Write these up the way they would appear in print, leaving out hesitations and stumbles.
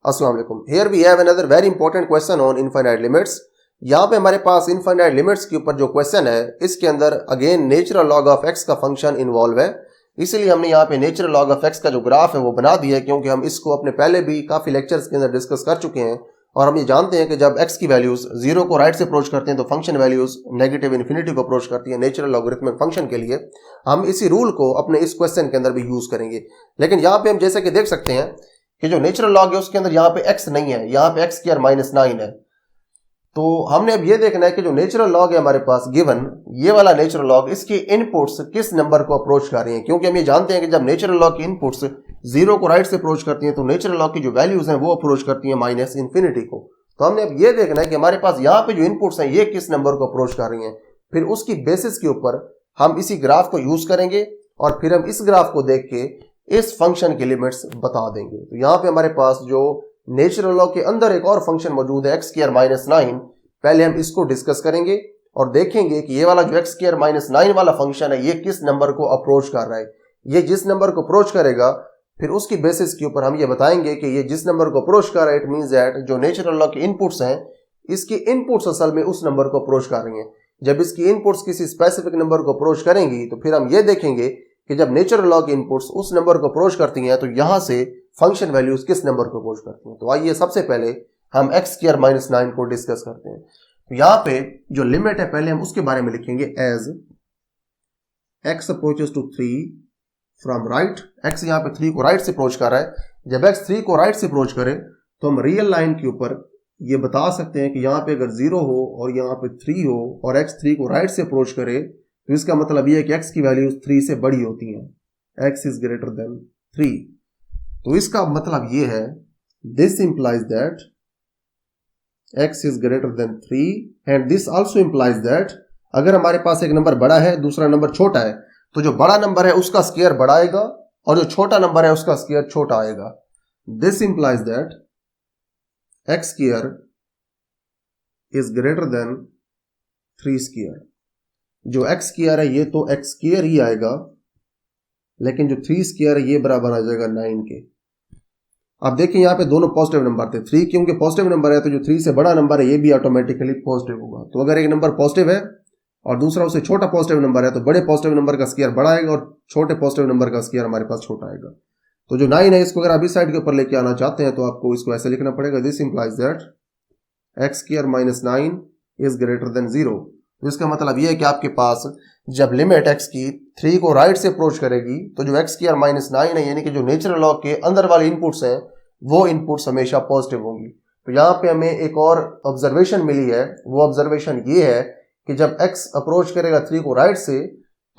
अस्सलाम वालेकुम। Here we have another very important question on infinite limits। यहाँ पे हमारे पास infinite limits के ऊपर जो क्वेश्चन है इसके अंदर again natural log of x का फंक्शन इन्वॉल्व है, इसलिए हमने यहाँ पे नेचुरल लॉग ऑफ x का जो ग्राफ है वो बना दिया है, क्योंकि हम इसको अपने पहले भी काफ़ी लेक्चर्स के अंदर डिस्कस कर चुके हैं और हम ये जानते हैं कि जब x की वैल्यूज 0 को राइट से अप्रोच करते हैं तो फंक्शन वैल्यूज नेगेटिव इन्फिनिटी को अप्रोच करती है नेचुरल लॉगरिथमिक फंक्शन के लिए। हम इसी रूल को अपने इस क्वेश्चन के अंदर भी यूज करेंगे, लेकिन यहाँ पे हम जैसे कि देख सकते हैं कि जो नेचुरल लॉग है उसके अंदर यहाँ पे x नहीं है, यहाँ पे x स्क्वायर माइनस 9 है। तो हमने अब ये देखना है कि जो नेचुरल लॉग है हमारे पास गिवन, ये वाला नेचुरल लॉग, इसके इनपुट्स किस नंबर को अप्रोच कर रही हैं, क्योंकि हम ये जानते हैं कि जब नेचुरल लॉग की इनपुट्स 0 को राइट से अप्रोच करती हैं तो नेचुरल लॉग की जो वैल्यूज हैं वो अप्रोच करती हैं माइनस इन्फिनिटी को। तो हमने अब ये देखना है कि हमारे पास यहाँ पे जो इनपुट्स हैं ये किस नंबर को अप्रोच कर रही हैं, फिर उसकी बेसिस के ऊपर हम इसी ग्राफ को यूज करेंगे और फिर हम इस ग्राफ को देख के इस फंक्शन की लिमिट्स बता देंगे। तो यहाँ पे हमारे पास जो नेचुरल लॉग के अंदर एक और फंक्शन मौजूद है x स्क्वायर माइनस 9, पहले हम इसको डिस्कस करेंगे और देखेंगे कि ये वाला जो x स्क्वायर माइनस 9 वाला फंक्शन है ये किस नंबर को अप्रोच कर रहा है। ये जिस नंबर को अप्रोच करेगा फिर उसकी बेसिस के ऊपर हम ये बताएंगे कि ये जिस नंबर को अप्रोच कर रहा है इट मींस दैट जो नेचुरल लॉग के इनपुट्स हैं इसकी इनपुट्स असल में उस नंबर को अप्रोच कर रही हैं। जब इसकी इनपुट्स किसी स्पेसिफिक नंबर को अप्रोच करेंगी तो फिर हम ये देखेंगे कि जब नेचुरल लॉग इनपुट्स उस नंबर को अप्रोच करती हैं तो यहां से फंक्शन वैल्यूज किस नंबर को अप्रोच करती हैं। तो आइए सबसे पहले हम x स्क्वायर माइनस 9 को डिस्कस करते हैं। तो यहां पे जो लिमिट है पहले हम उसके बारे में लिखेंगे as x approaches to 3 from right. x यहाँ पे 3 को राइट से अप्रोच कर रहा है, जब x 3 को राइट से अप्रोच करे तो हम रियल लाइन के ऊपर ये बता सकते हैं कि यहाँ पे अगर 0 हो और यहाँ पे 3 हो और x 3 को राइट से अप्रोच करे तो इसका मतलब ये है कि x की वैल्यूज 3 से बड़ी होती हैं, x इज ग्रेटर देन 3। तो इसका मतलब ये है this implies that x is greater than 3 and this also implies that अगर हमारे पास एक नंबर बड़ा है दूसरा नंबर छोटा है तो जो बड़ा नंबर है उसका स्क्वायर बड़ा आएगा और जो छोटा नंबर है उसका स्क्वायर छोटा आएगा। This implies that x square is greater than 3 square. जो x स्क्वायर है ये तो x स्क्वायर ही आएगा, लेकिन जो 3 स्क्वायर है ये बराबर आ जाएगा 9 के। अब देखिए यहाँ पे दोनों पॉजिटिव नंबर थे, 3 क्योंकि पॉजिटिव नंबर है तो जो 3 से बड़ा नंबर है ये भी ऑटोमेटिकली पॉजिटिव होगा। तो अगर एक नंबर पॉजिटिव है और दूसरा उससे छोटा पॉजिटिव नंबर है तो बड़े पॉजिटिव नंबर का स्क्वायर बड़ा आएगा और छोटे पॉजिटिव नंबर का स्क्वायर हमारे पास छोटा आएगा। तो जो 9 है इसको अगर आप इस साइड के ऊपर लेके आना चाहते हैं तो आपको इसको ऐसे लिखना पड़ेगा, this implies that x square minus 9 is greater than 0। तो इसका मतलब यह है कि आपके पास जब लिमिट x की 3 को राइट से अप्रोच करेगी तो जो x स्क्वायर माइनस 9 है यानी कि जो नेचुरल लॉग के अंदर वाले इनपुट्स हैं वो इनपुट्स हमेशा पॉजिटिव होंगी। तो यहाँ पे हमें एक और ऑब्जर्वेशन मिली है, वो ऑब्जर्वेशन ये है कि जब x अप्रोच करेगा 3 को राइट से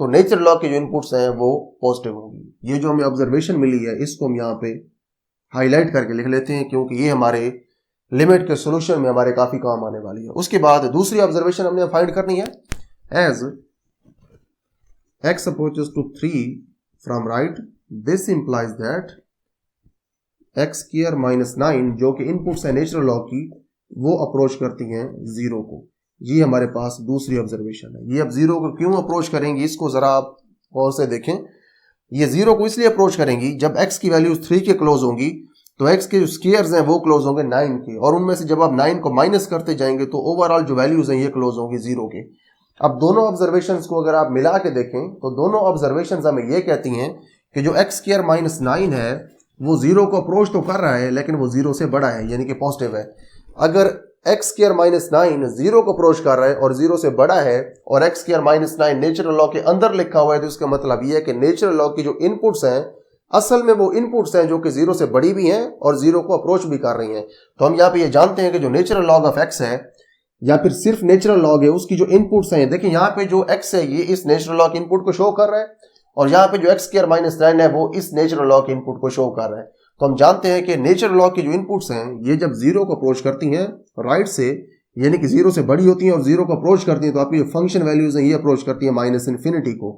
तो नेचुरल लॉग के जो इनपुट्स हैं वो पॉजिटिव होंगी। ये जो हमें ऑब्जर्वेशन मिली है इसको हम यहाँ पे हाईलाइट करके लिख लेते हैं क्योंकि ये हमारे लिमिट के सोल्यूशन में हमारे काफी काम आने वाली है। उसके बाद दूसरी ऑब्जर्वेशन हमने फाइंड करनी है as x approaches to 3 from right, this implies that x square minus 9 जो कि इनपुट्स है नेचुरल लॉग की वो अप्रोच करती हैं 0 को। ये हमारे पास दूसरी ऑब्जर्वेशन है। ये अब 0 को क्यों अप्रोच करेंगी इसको जरा आप गौर से देखें। ये 0 को इसलिए अप्रोच करेंगी जब x की वैल्यूज 3 के क्लोज होंगी तो x के जो स्क्वायर्स हैं वो क्लोज होंगे 9 के, और उनमें से जब आप 9 को माइनस करते जाएंगे तो ओवरऑल जो वैल्यूज हैं ये क्लोज होंगी 0 के। अब दोनों ऑब्जर्वेशंस को अगर आप मिला के देखें तो दोनों ऑब्जर्वेशंस हमें ये कहती हैं कि जो x स्क्वायर माइनस 9 है वो 0 को अप्रोच तो कर रहा है लेकिन वो 0 से बड़ा है यानी कि पॉजिटिव है। अगर x स्क्वायर माइनस 9 0 को अप्रोच कर रहा है और 0 से बड़ा है और x square minus 9 natural log के अंदर लिखा हुआ है तो इसका मतलब ये है कि नेचुरल लॉग की जो इनपुट्स हैं असल में वो इनपुट्स हैं जो कि 0 से बड़ी भी हैं और 0 को अप्रोच भी कर रही हैं। तो हम यहाँ पे ये जानते हैं कि जो नेचुरल लॉग ऑफ x है या फिर सिर्फ नेचुरल लॉग है उसकी जो इनपुट्स हैं, देखिए यहाँ पे जो x है ये इस नेचुरल लॉग इनपुट को शो कर रहा है और यहाँ पे जो x स्क्वायर माइनस 9 है वो इस नेचुरल लॉग इनपुट को शो कर रहा है। तो हम जानते हैं कि नेचुरल लॉग की जो इनपुट्स हैं ये जब 0 को अप्रोच करती हैं राइट से यानी कि 0 से बड़ी होती हैं और 0 को अप्रोच करती हैं तो आपकी जो फंक्शन वैल्यूज हैं ये अप्रोच करती है माइनस इन्फिनिटी को।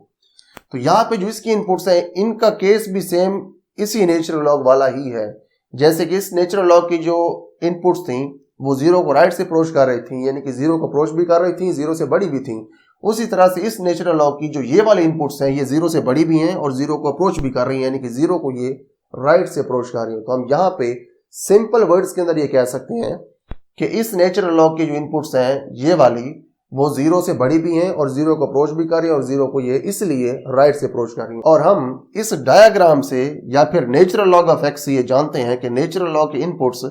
तो यहाँ पे जो इसकी इनपुट्स हैं इनका केस भी सेम इसी नेचुरल लॉग वाला ही है। जैसे कि इस नेचुरल लॉग की जो इनपुट्स थी वो 0 को राइट से अप्रोच कर रही थी यानी कि 0 को अप्रोच भी कर रही थी, 0 से बड़ी भी थी, उसी तरह से इस नेचुरल लॉग की जो ये वाले इनपुट्स हैं ये 0 से बड़ी भी हैं और 0 को अप्रोच भी कर रही हैं यानी कि 0 को ये राइट से अप्रोच कर रही है। तो हम यहाँ पे सिंपल वर्ड्स के अंदर ये कह सकते हैं कि इस नेचुरल लॉग के जो इनपुट्स हैं ये वाली वो जीरो से बड़ी भी हैं और जीरो को अप्रोच भी कर रही है और जीरो को ये इसलिए राइट से अप्रोच कर रही है। और हम इस डायग्राम से या फिर नेचुरल लॉग ऑफ एक्स से ये जानते हैं कि नेचुरल लॉग के इनपुट्स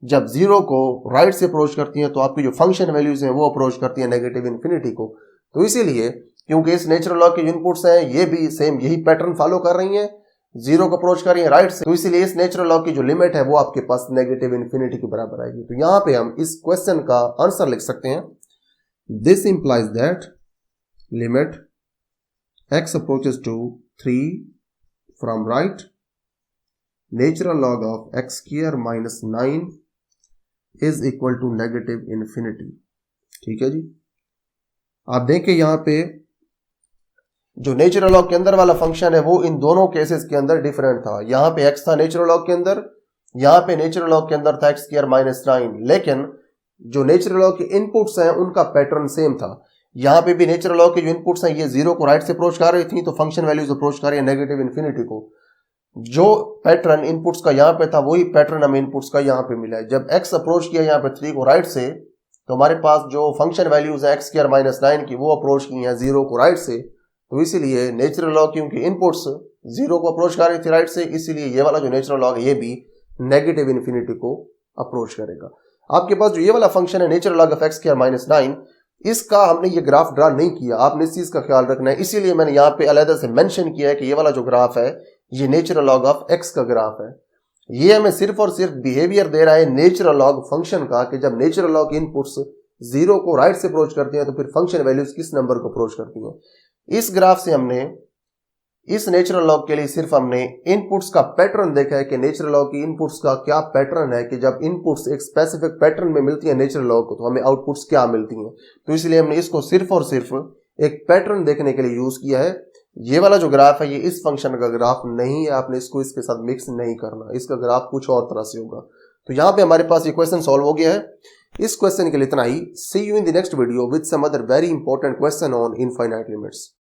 जब जीरो को राइट से अप्रोच करती हैं तो आपकी जो फंक्शन वैल्यूज हैं वो अप्रोच करती हैं नेगेटिव इन्फिनिटी को। तो इसीलिए क्योंकि इस नेचुरल लॉग के जो इनपुट्स हैं ये भी सेम यही पैटर्न फॉलो कर रही हैं, जीरो को अप्रोच कर रही है राइट से, तो इसीलिए इस नेचुरल लॉग की जो लिमिट है वो आपके पास नेगेटिव इन्फिनिटी के बराबर आएगी। तो यहां पे हम इस क्वेश्चन का आंसर लिख सकते हैं, this implies that limit x approaches to 3 from right natural log of x square minus 9 is equal to negative infinity। ठीक है जी। आप देखें यहां पे जो नेचुरल लॉग के अंदर वाला फंक्शन है वो इन दोनों केसेस के अंदर डिफरेंट था। यहां पे x था नेचुरल लॉग के अंदर, यहां पे नेचुरल लॉग के अंदर था x स्क्वायर माइनस 9, लेकिन जो नेचुरल लॉग के इनपुट्स हैं उनका पैटर्न सेम था। यहां पे भी नेचुरल लॉग के जो इनपुट्स हैं ये जीरो को राइट से अप्रोच कर रही थी तो फंक्शन वैल्यूज अप्रोच कर रही है नेगेटिव इन्फिनिटी को। जो पैटर्न इनपुट्स का यहां पे था वही पैटर्न हमें इनपुट्स का यहां पे मिला है। जब x अप्रोच किया यहां पे 3 को राइट से तो हमारे पास जो फंक्शन वैल्यूज है x स्क्वायर माइनस 9 की वो अप्रोच की हैं जीरो को राइट से, तो इसीलिए नेचुरल लॉग क्योंकि इनपुट्स जीरो को अप्रोच कर रही थी राइट से, इसीलिए ये वाला जो नेचुरल लॉग है ये भी नेगेटिव इन्फिनिटी को अप्रोच करेगा। आपके पास जो ये वाला फंक्शन है natural log of x square minus 9, इसका हमने ये ग्राफ ड्रा नहीं किया, आपने इस चीज का ख्याल रखना है, इसीलिए मैंने यहाँ पे अलग से मेंशन किया है कि ये वाला जो ग्राफ है ये नेचुरल लॉग ऑफ x का ग्राफ है। ये हमें सिर्फ और सिर्फ बिहेवियर दे रहा है नेचुरल लॉग फंक्शन का कि जब नेचुरल लॉग इनपुट्स जीरो को राइट से अप्रोच करती हैं तो फिर फंक्शन वैल्यूज किस नंबर को अप्रोच करती हैं। इस ग्राफ से हमने इस नेचुरल लॉग के लिए सिर्फ हमने इनपुट्स का पैटर्न देखा है कि नेचुरल लॉग की इनपुट्स का क्या पैटर्न है, कि जब इनपुट्स एक स्पेसिफिक पैटर्न में मिलती है नेचुरल लॉग को तो हमें आउटपुट्स क्या मिलती हैं। तो इसलिए हमने इसको सिर्फ और सिर्फ एक पैटर्न देखने के लिए यूज किया है। ये वाला जो ग्राफ है ये इस फंक्शन का ग्राफ नहीं है, आपने इसको इसके साथ मिक्स नहीं करना, इसका ग्राफ कुछ और तरह से होगा। तो यहाँ पे हमारे पास ये क्वेश्चन सॉल्व हो गया है। इस क्वेश्चन के लिए इतना ही। See you in the next video with some other very important question on infinite limits.